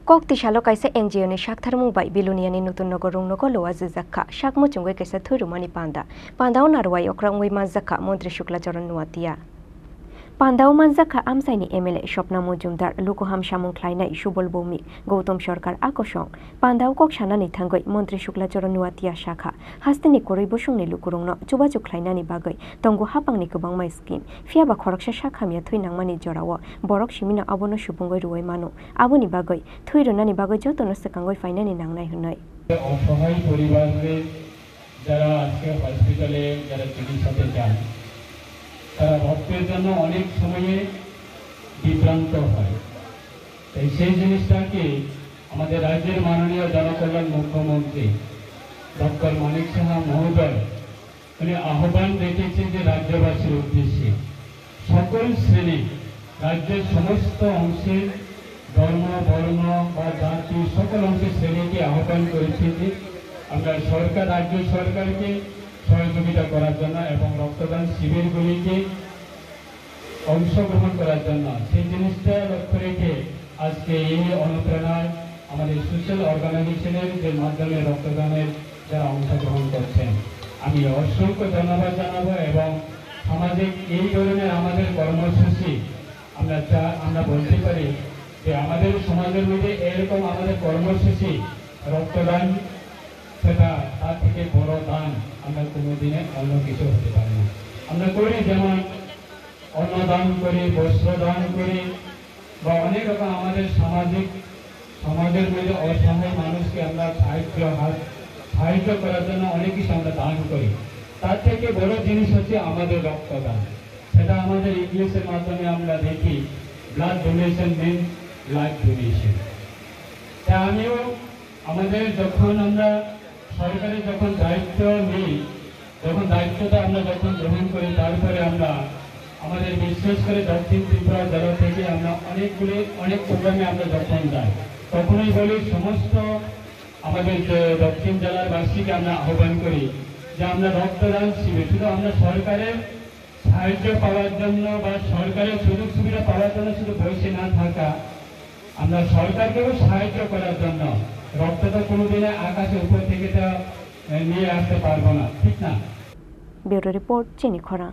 Kokti shalo kaisa NGO ni shakthar mubai bilunia ni nutun nogo rung nogo lowa zizakha shakmo chungwe kaisa thurumani pandao narwai okrangwe manzakha Mantri Shukla Charan nuatia Pandao manzakha amsaini MLA Shopna Mujumdar Lukuham Shamung Klaina Shubol Bumi Gautam Sarkar Akoshong Pandao kok shanani thangoi Mantri Shukla Charan nuatia shakha hastini koroi busungni lukurungno chubachu klainani bagai tongo hapangni kubangma skim fiaba khoroksha shakhamia thuinangmani jorawo borok shimina abono shubungoi ruwai manu aboni bagai thuirunani bagai jotono sekangoi fainani nangnai hunai অসহায় পরিবারে যারা আজকে হসপিটালে যারা চিকিৎসাতে যান তারা রক্তের জন্য অনেক সময়ে বিভ্রান্ত হয় তাই সেই জিনিসটাকে আমাদের রাজ্যের মাননীয় জনকল্যাণ মুখ্যমন্ত্রী ডক্টর মানিক সাহা মহোদয় উনি আহ্বান রেখেছেন যে রাজ্যবাসীর উদ্দেশ্যে সকল শ্রেণী রাজ্যের সমস্ত অংশের ধর্ম বর্ণ বা জাতি সকল অংশের শ্রেণীকে আহ্বান করেছে যে আমরা সরকার রাজ্য সরকারকে সহযোগিতা করার জন্য এবং রক্তদান শিবিরগুলিকে অংশগ্রহণ করার জন্য সেই জিনিসটা লক্ষ্য রেখে আজকে এই অনুপ্রেরণায় আমাদের সোশ্যাল অর্গানাইজেশনের যে মাধ্যমে রক্তদানের যারা অংশগ্রহণ করছেন আমি অসংখ্য ধন্যবাদ জানাবো এবং সামাজিক এই ধরনের আমাদের কর্মসূচি আমরা বলতে পারি যে আমাদের সমাজের মধ্যে এরকম আমাদের কর্মসূচি রক্তদান সেটা তার থেকে বড় দান আমরা কোনোদিনে অন্য কিছু হতে পারি না আমরা করি যেমন অন্নদান করি বস্ত্র দান করি বা অনেক রকম আমাদের সমাজের মধ্যে অসহায় মানুষকে আমরা সাহায্য করার জন্য অনেক কিছু আমরা দান করি তার থেকে বড় জিনিস হচ্ছে আমাদের রক্তদান সেটা আমাদের ইংলিশের মাধ্যমে আমরা দেখি ব্লাড ডোনেশন মিন লাইফ ডোনেশন তা আমিও আমাদের যখন আমরা সরকারের যখন দায়িত্ব নিই যখন দায়িত্বটা আমরা যখন গ্রহণ করি তারপরে আমরা আমাদের বিশেষ করে দক্ষিণ ত্রিপুরা জেলা থেকে আমরা অনেক প্রোগ্রামে আমরা যখন যাই তখনই বলি সমস্ত আমাদের দক্ষিণ জেলার বাসীকে আমরা আহ্বান করি যে আমরা রক্তদান শিবির শুধু আমরা সরকারের সাহায্য পাওয়ার জন্য বা সরকারের সুযোগ সুবিধা পাওয়ার জন্য শুধু বসে না থাকা আমরা সরকারকেও সাহায্য করার জন্য রক্তটা কোনোদিনে আকাশের উপর থেকে নিয়ে আসতে পারবো না ঠিক না ব্যুরো রিপোর্ট চিনি খরা।